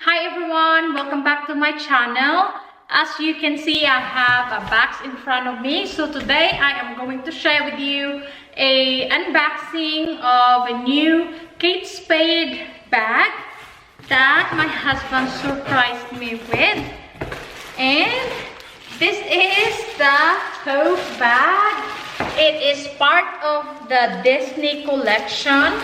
Hi everyone, welcome back to my channel. As you can see, I have a box in front of me. So today I am going to share with you a unboxing of a new Kate Spade bag that my husband surprised me with. And this is the tote bag. It is part of the Disney collection.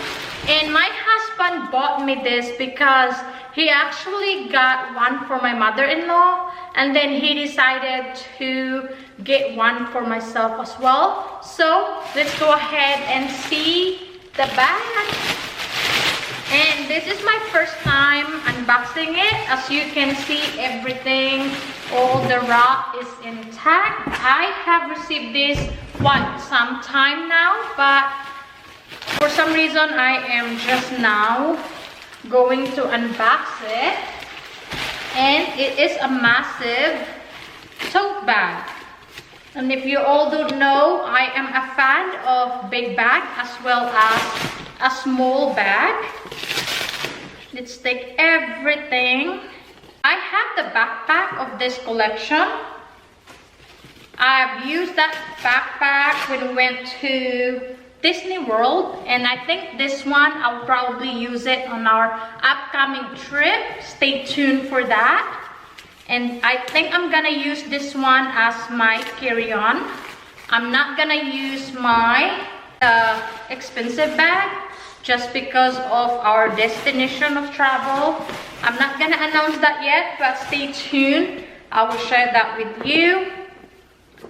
And my husband bought me this because he actually got one for my mother-in-law, and then he decided to get one for myself as well. So let's go ahead and see the bag. And this is my first time unboxing it. As you can see, everything, all the wrap is intact. I have received this some time now, but for some reason I am just now going to unbox it. And it is a massive tote bag. And if you all don't know, I am a fan of big bag as well as a small bag. Let's take everything. I have the backpack of this collection. I've used that backpack when we went to Disney World, and I think this one I'll probably use it on our upcoming trip. Stay tuned for that. And I think I'm gonna use this one as my carry-on. I'm not gonna use my expensive bag just because of our destination of travel. I'm not gonna announce that yet, but stay tuned. I will share that with you,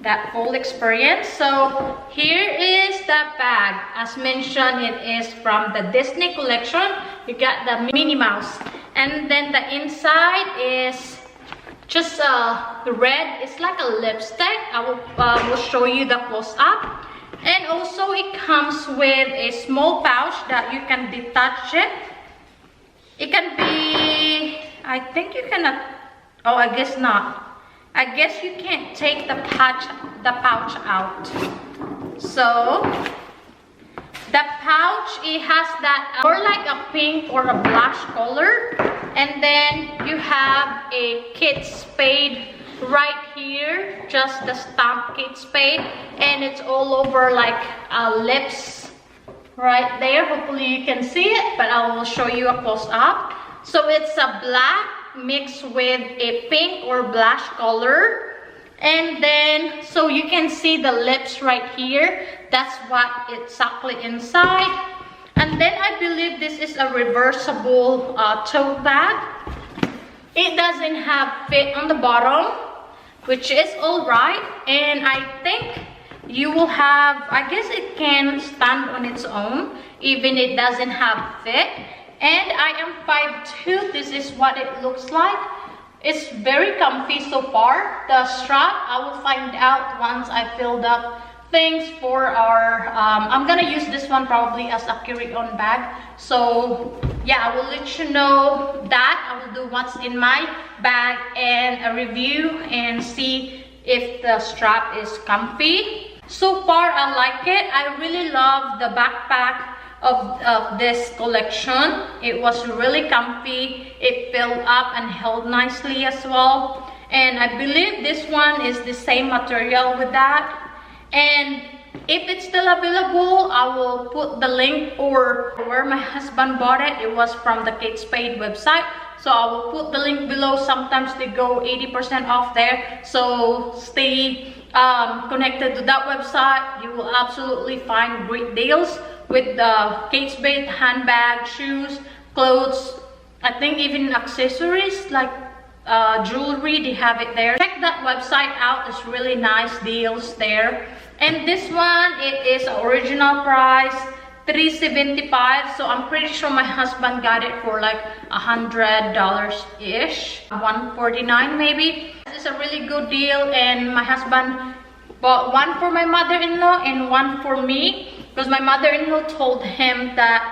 that whole experience. So here is the bag. As mentioned, it is from the Disney collection. You got the Minnie Mouse, and then the inside is just red. It's like a lipstick. I will show you the close-up. And also it comes with a small pouch that you can detach it. It can be, I think you cannot, oh, I guess not. I guess you can't take the pouch out. So the pouch, it has that more like a pink or a blush color, and then you have a Kate Spade right here, just the stamp Kate Spade, and it's all over like lips right there. Hopefully you can see it, but I will show you a close-up. So it's a black mixed with a pink or blush color, and then so you can see the lips right here. That's what it's exactly inside. And then I believe this is a reversible tote bag. It doesn't have fit on the bottom, which is all right. And I think you will have, I guess it can stand on its own even it doesn't have fit. And I am 5'2". This is what it looks like. It's very comfy so far. The strap, I will find out once I filled up things for our, I'm gonna use this one probably as a carry-on bag. So yeah, I will let you know that. I will do what's in my bag and a review and see if the strap is comfy. So far, I like it. I really love the backpack of this collection. It was really comfy. It filled up and held nicely as well. And I believe this one is the same material with that. And if it's still available, I will put the link or where my husband bought it. It was from the Kate Spade website. So I will put the link below. Sometimes they go 80% off there. So stay connected to that website. You will absolutely find great deals with the Kate Spade handbag, shoes, clothes, I think even accessories like jewelry, they have it there. Check that website out. It's really nice deals there. And this one, it is original price $375. So I'm pretty sure my husband got it for like $100-ish, $149 maybe. This is a really good deal, and my husband bought one for my mother-in-law and one for me, because my mother-in-law told him that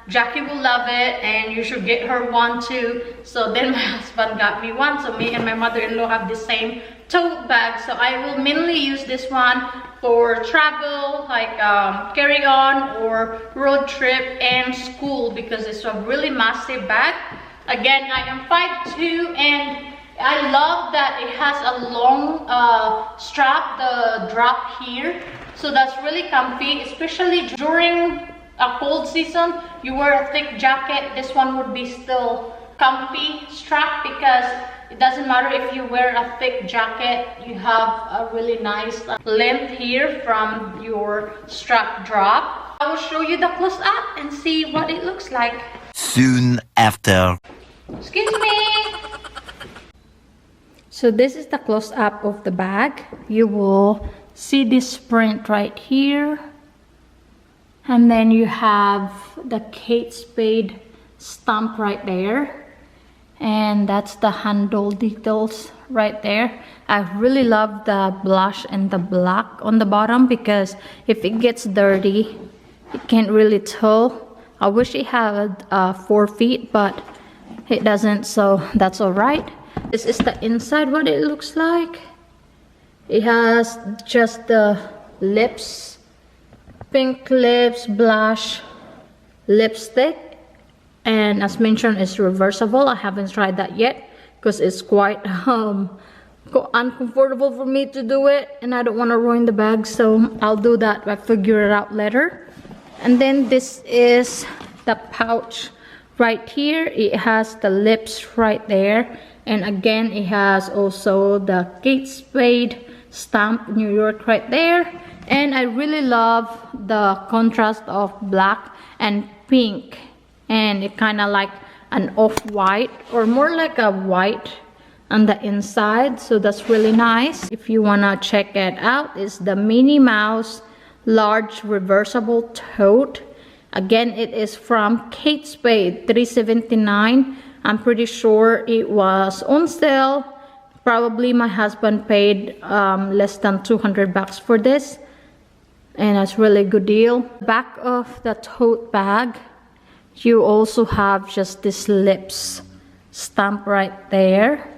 Jackie will love it and you should get her one too. So then my husband got me one. So me and my mother-in-law have the same tote bag. So I will mainly use this one for travel, like carry-on or road trip and school, because it's a really massive bag. Again, I am 5'2", and I love that it has a long strap, the drop here. So that's really comfy, especially during a cold season. You wear a thick jacket, this one would be still comfy strap, because it doesn't matter if you wear a thick jacket, you have a really nice length here from your strap drop. I will show you the close up and see what it looks like. Soon after. Excuse me. So this is the close up of the bag. You will see this print right here. And then you have the Kate Spade stamp right there. And that's the handle details right there. I really love the blush and the black on the bottom, because if it gets dirty, you can't really tell. I wish it had 4 feet, but it doesn't, so that's all right. This is the inside, what it looks like. It has just the lips, pink lips, blush, lipstick. And as mentioned, it's reversible. I haven't tried that yet because it's quite uncomfortable for me to do it, and I don't want to ruin the bag, so I'll do that. I'll figure it out later. And then this is the pouch right here. It has the lips right there, and again it has also the Kate Spade stamp New York right there. And I really love the contrast of black and pink, and it kind of like an off-white, or more like a white on the inside, so that's really nice. If you want to check it out, it's the Minnie Mouse large reversible tote. Again, it is from Kate Spade, $3.79. I'm pretty sure it was on sale. Probably my husband paid less than 200 bucks for this, and that's really good deal. Back of the tote bag, you also have just this lips stamp right there.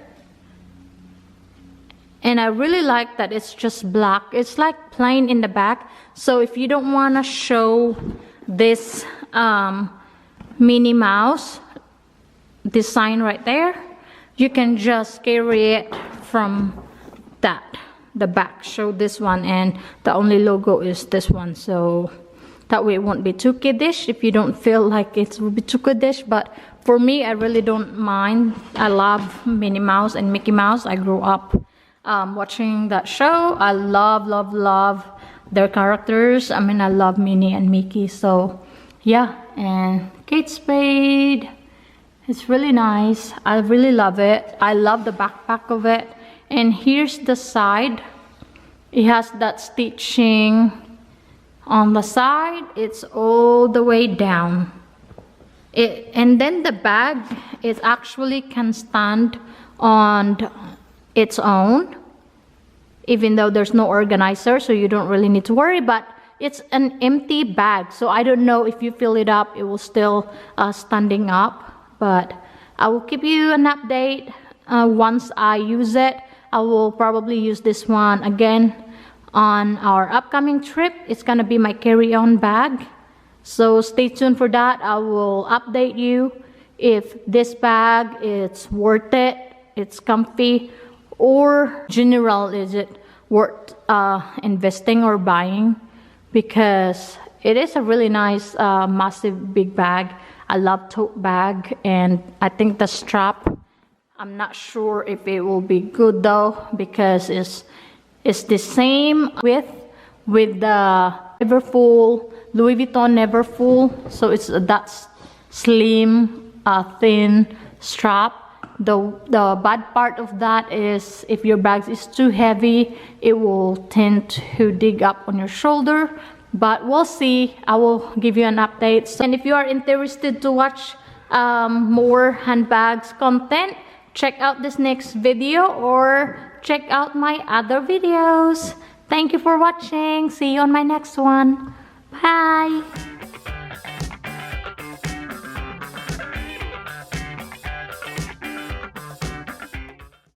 And I really like that it's just black. It's like plain in the back. So if you don't want to show this Minnie Mouse design right there, you can just carry it from the back. Show this one, and the only logo is this one. So that way it won't be too kiddish if you don't feel like it will be too kiddish. But for me, I really don't mind. I love Minnie Mouse and Mickey Mouse. I grew up watching that show. I love their characters. I mean, I love Minnie and Mickey. So yeah, and Kate Spade, it's really nice. I really love it. I love the backpack of it. And here's the side. It has that stitching on the side. It's all the way down. And then the bag, it actually can stand on its own, even though there's no organizer, so you don't really need to worry. But it's an empty bag, so I don't know if you fill it up, it will still standing up. But I will give you an update once I use it. I will probably use this one again on our upcoming trip. It's gonna be my carry-on bag, so stay tuned for that. I will update you if this bag is worth it, it's comfy, or general, is it worth investing or buying, because it is a really nice massive big bag. I love tote bag, and I think the strap, I'm not sure if it will be good though, because it's the same width with the Neverfull, Louis Vuitton Neverfull. So it's that slim, thin strap. The bad part of that is if your bag is too heavy, it will tend to dig up on your shoulder. But we'll see. I will give you an update. And if you are interested to watch more handbags content, check out this next video or check out my other videos. Thank you for watching. See you on my next one. Bye.